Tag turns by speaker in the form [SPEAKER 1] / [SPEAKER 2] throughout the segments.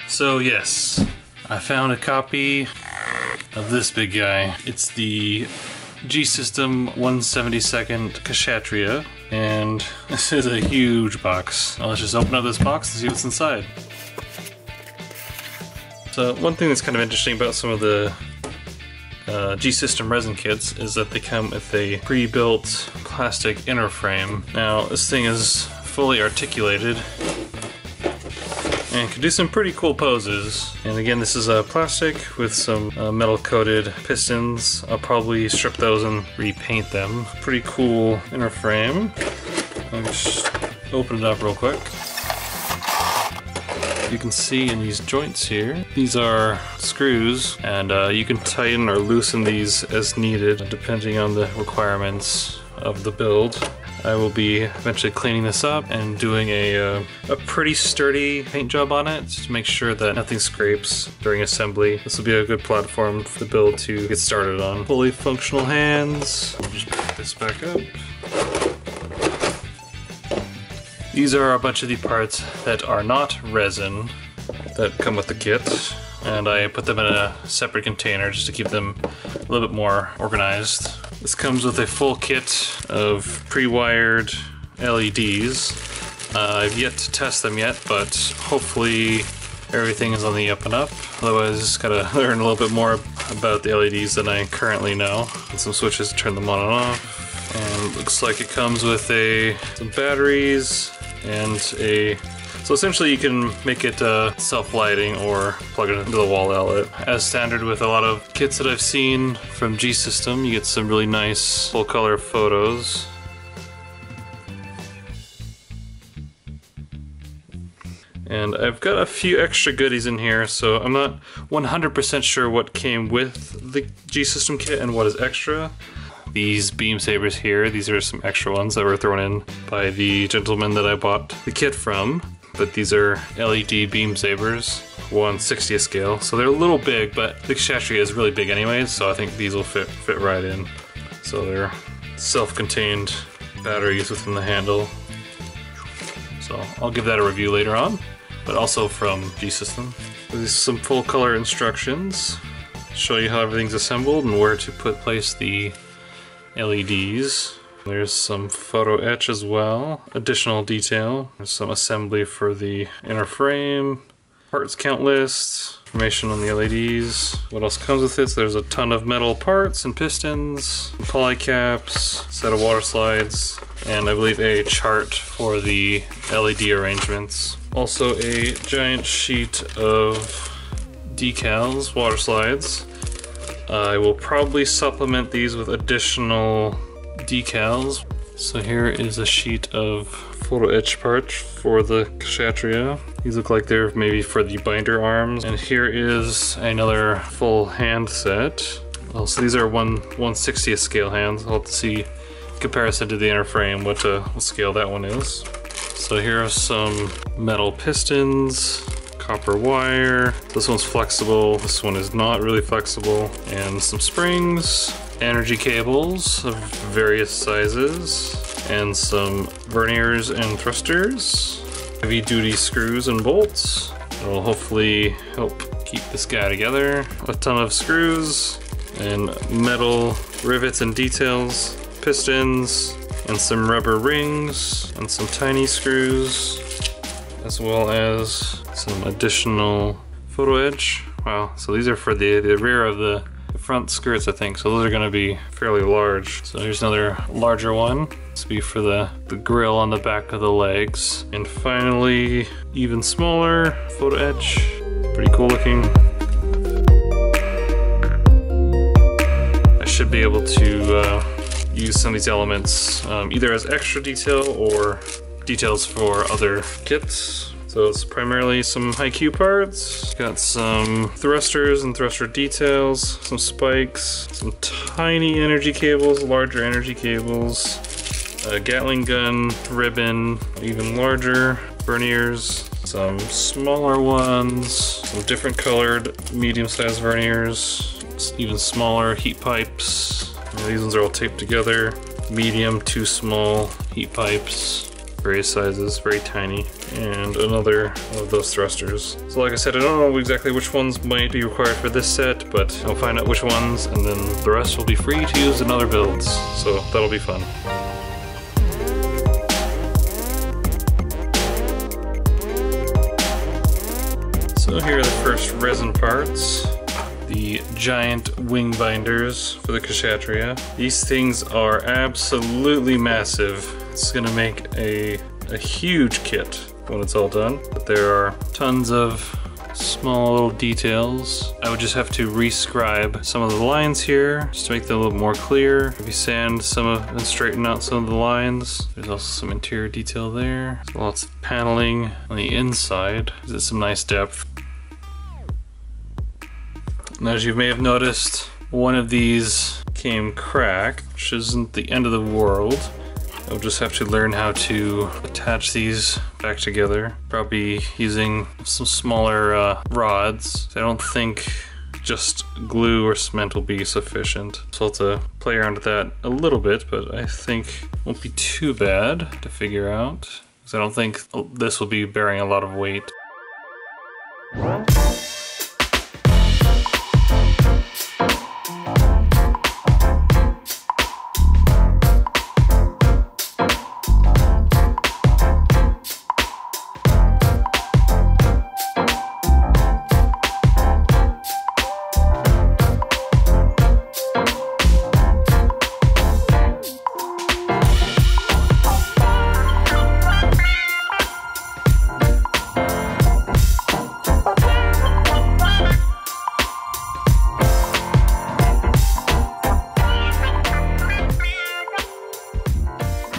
[SPEAKER 1] So yes, I found a copy of this big guy. It's the G-System 1/72 Kshatriya, and this is a huge box. Now let's just open up this box and see what's inside. So one thing that's kind of interesting about some of the G-System resin kits is that they come with a pre-built plastic inner frame. Now this thing is fully articulated and can do some pretty cool poses. And again, this is plastic with some metal coated pistons. I'll probably strip those and repaint them. Pretty cool inner frame. I'll just open it up real quick. You can see in these joints here, these are screws, and you can tighten or loosen these as needed depending on the requirements of the build. I will be eventually cleaning this up and doing a pretty sturdy paint job on it to make sure that nothing scrapes during assembly. This will be a good platform for the build to get started on. Fully functional hands. I'll just pick this back up. These are a bunch of the parts that are not resin that come with the kit, and I put them in a separate container just to keep them a little bit more organized. This comes with a full kit of pre-wired LEDs. I've yet to test them yet, but hopefully everything is on the up and up. Otherwise, just gotta learn a little bit more about the LEDs than I currently know. And some switches to turn them on and off. And it looks like it comes with some batteries and so essentially you can make it self-lighting or plug it into the wall outlet. As standard with a lot of kits that I've seen from G-System, you get some really nice full color photos. And I've got a few extra goodies in here, so I'm not 100% sure what came with the G-System kit and what is extra. These beam sabers here, these are some extra ones that were thrown in by the gentleman that I bought the kit from. But these are LED beam sabers, 1/60th scale. So they're a little big, but the Kshatriya is really big anyways, so I think these will fit right in. So they're self-contained batteries within the handle. So I'll give that a review later on, but also from G-System. There's some full color instructions. Show you how everything's assembled and where to place the LEDs. There's some photo etch as well, additional detail. There's some assembly for the inner frame, parts count list, information on the LEDs, what else comes with it. So there's a ton of metal parts and pistons, poly caps, set of water slides, and I believe a chart for the LED arrangements. Also a giant sheet of decals, water slides. I will probably supplement these with additional decals. So here is a sheet of photo etch parts for the Kshatriya. These look like they're maybe for the binder arms. And here is another full hand set. So these are 1/60th scale hands. I'll have to see comparison to the inner frame what scale that one is. So here are some metal pistons, copper wire. This one's flexible, this one is not really flexible, and some springs, energy cables of various sizes, and some verniers and thrusters, heavy duty screws and bolts that will hopefully help keep this guy together, a ton of screws and metal rivets and details, pistons, and some rubber rings and some tiny screws, as well as some additional photo edge. Wow, so these are for the rear of the front skirts, I think, so those are going to be fairly large. So here's another larger one. This will be for the grill on the back of the legs. And finally, even smaller photo edge. Pretty cool looking. I should be able to use some of these elements either as extra detail or details for other kits. So it's primarily some high-Q parts. Got some thrusters and thruster details, some spikes, some tiny energy cables, larger energy cables, a Gatling gun ribbon, even larger verniers, some smaller ones, some different colored medium-sized verniers, even smaller heat pipes. These ones are all taped together. Medium to small heat pipes. various sizes, very tiny, and another of those thrusters. So like I said, I don't know exactly which ones might be required for this set, but I'll find out which ones, and then the rest will be free to use in other builds, so that'll be fun. So here are the first resin parts. The giant wing binders for the Kshatriya. These things are absolutely massive. It's gonna make a huge kit when it's all done. But there are tons of small little details. I would just have to rescribe some of the lines here just to make them a little more clear. Maybe sand some of and straighten out some of the lines. There's also some interior detail there. So lots of paneling on the inside. There's some nice depth. And as you may have noticed, one of these came cracked, which isn't the end of the world. I'll just have to learn how to attach these back together. Probably using some smaller rods. I don't think just glue or cement will be sufficient. So I'll have to play around with that a little bit, but I think it won't be too bad to figure out. Because I don't think this will be bearing a lot of weight.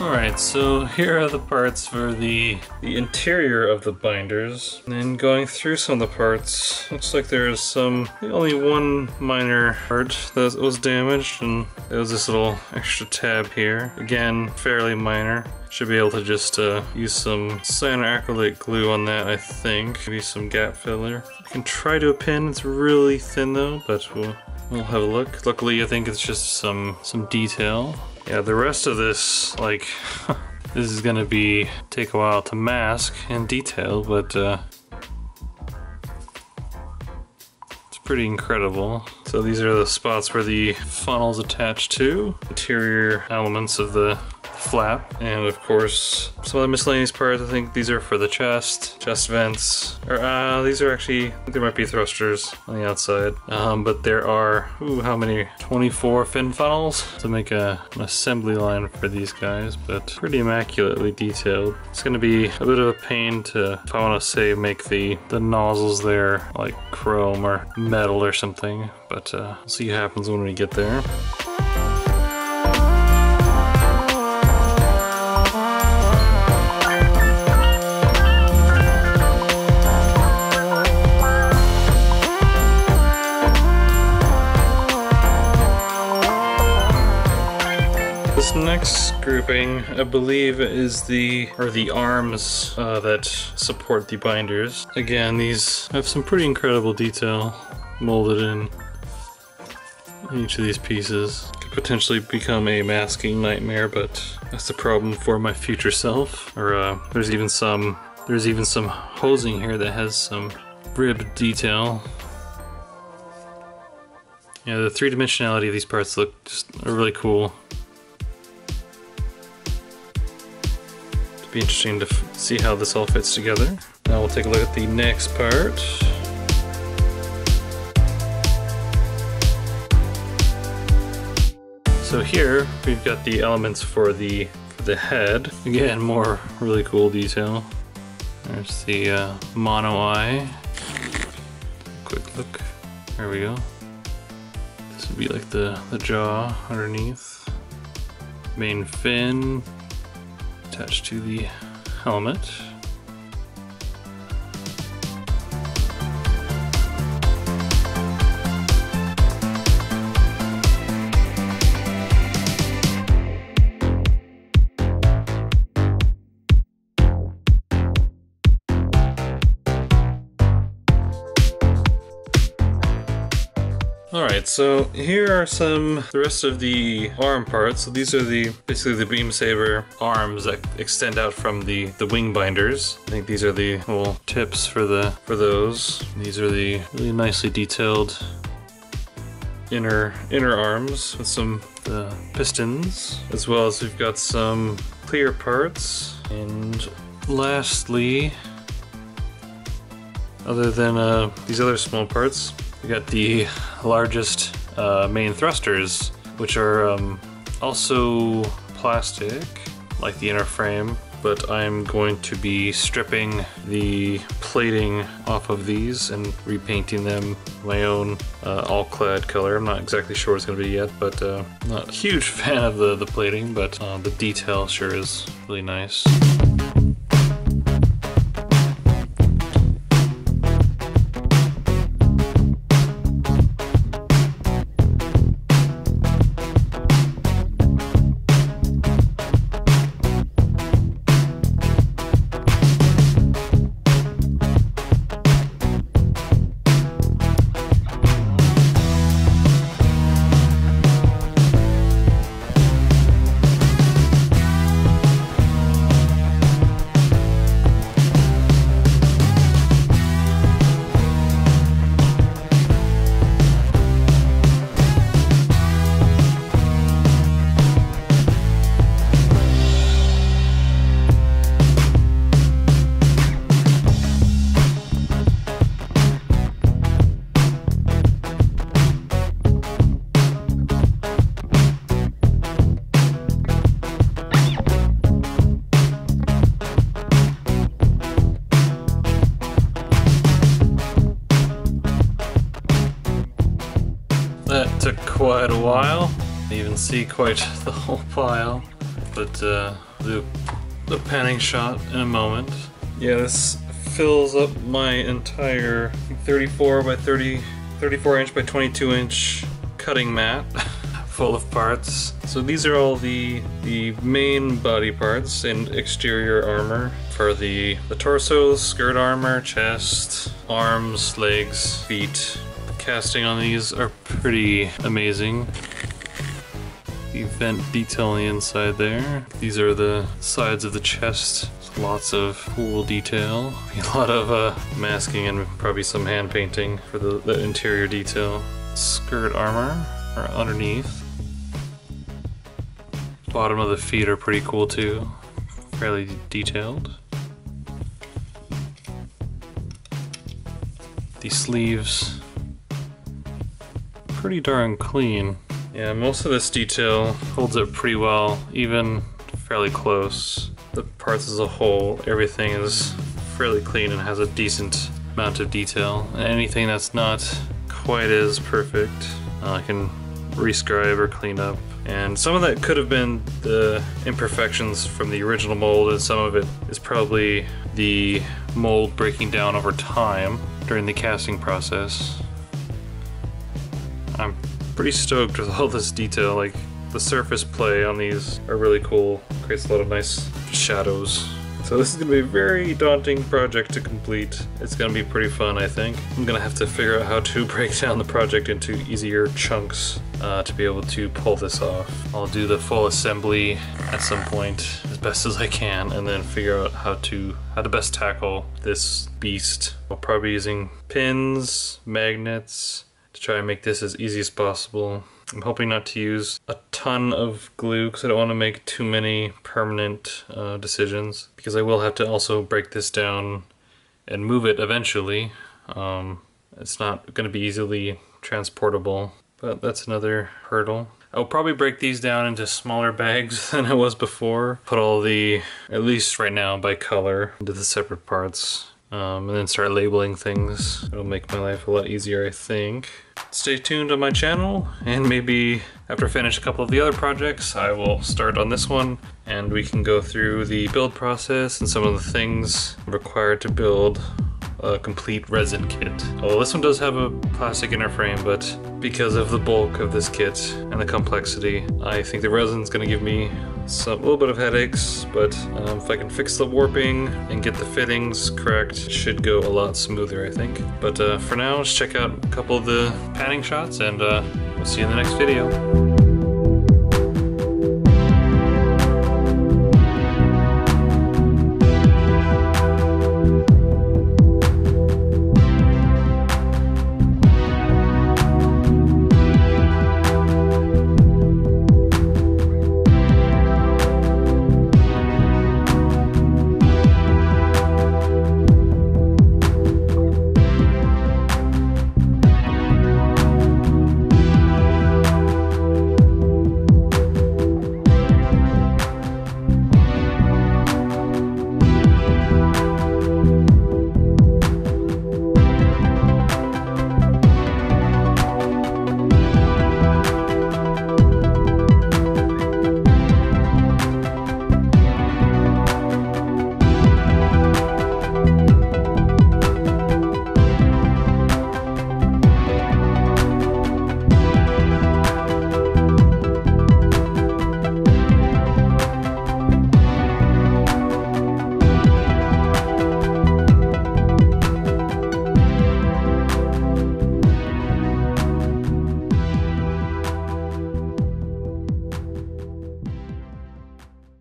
[SPEAKER 1] Alright, so here are the parts for the interior of the binders. And then going through some of the parts, looks like there is only one minor part that was damaged, and there was this little extra tab here. Again, fairly minor. Should be able to just use some cyanoacrylate glue on that, I think. Maybe some gap filler. You can try to a pin, it's really thin though, but we'll have a look. Luckily, I think it's just some detail. Yeah, the rest of this, like, this is gonna take a while to mask and detail, but it's pretty incredible. So these are the spots where the funnel's attached to, interior elements of the flap, and of course some of the miscellaneous parts. I think these are for the chest vents, or these are actually, I think there might be thrusters on the outside, but there are, how many, 24 fin funnels to make an assembly line for these guys, but pretty immaculately detailed. It's going to be a bit of a pain to, if I want to say, make the nozzles there like chrome or metal or something, but we'll see what happens when we get there. This next grouping, I believe, is the arms that support the binders. Again, these have some pretty incredible detail molded in each of these pieces. Could potentially become a masking nightmare, but that's the problem for my future self. Or there's even some hosing here that has some ribbed detail. Yeah, the three-dimensionality of these parts look just really cool. Be interesting to see how this all fits together. Now we'll take a look at the next part. So here we've got the elements for the head. Again, more really cool detail. There's the mono eye. Quick look. There we go. This would be like the jaw underneath. Main fin attached to the helmet. Alright, so here are the rest of the arm parts. So these are basically the beam saber arms that extend out from the wing binders. I think these are the little tips for those. These are the really nicely detailed inner arms with some pistons, as well as we've got some clear parts. And lastly, other than these other small parts, we got the largest main thrusters, which are also plastic, like the inner frame, but I'm going to be stripping the plating off of these and repainting them my own all-clad color. I'm not exactly sure what it's going to be yet, but not a huge fan of the plating, but the detail sure is really nice. That took quite a while. You even see quite the whole pile, but do the panning shot in a moment. Yeah, this fills up my entire 34 inch by 22 inch cutting mat full of parts. So these are all the main body parts and exterior armor for the torso, skirt armor, chest, arms, legs, feet. Casting on these are pretty amazing. The vent detail on the inside there. These are the sides of the chest. Lots of cool detail. A lot of masking and probably some hand painting for the interior detail. Skirt armor are underneath. Bottom of the feet are pretty cool too. Fairly detailed. The sleeves, pretty darn clean. Yeah, most of this detail holds up pretty well, even fairly close. The parts as a whole, everything is fairly clean and has a decent amount of detail. And anything that's not quite as perfect, I can rescribe or clean up. And some of that could have been the imperfections from the original mold, and some of it is probably the mold breaking down over time during the casting process. I'm pretty stoked with all this detail. Like, the surface play on these are really cool. Creates a lot of nice shadows. So this is going to be a very daunting project to complete. It's going to be pretty fun, I think. I'm going to have to figure out how to break down the project into easier chunks to be able to pull this off. I'll do the full assembly at some point as best as I can, and then figure out how to best tackle this beast. I'll probably be using pins, magnets, to try and make this as easy as possible. I'm hoping not to use a ton of glue because I don't want to make too many permanent decisions, because I will have to also break this down and move it eventually. It's not going to be easily transportable, but that's another hurdle. I'll probably break these down into smaller bags than I was before. Put all at least right now by color, into the separate parts. And then start labeling things. It'll make my life a lot easier, I think. Stay tuned on my channel, and maybe after I finish a couple of the other projects, I will start on this one, and we can go through the build process and some of the things required to build a complete resin kit. Well, this one does have a plastic inner frame, but because of the bulk of this kit and the complexity, I think the resin's gonna give me a little bit of headaches, but if I can fix the warping and get the fittings correct, it should go a lot smoother, I think. But for now, let's check out a couple of the panning shots, and we'll see you in the next video.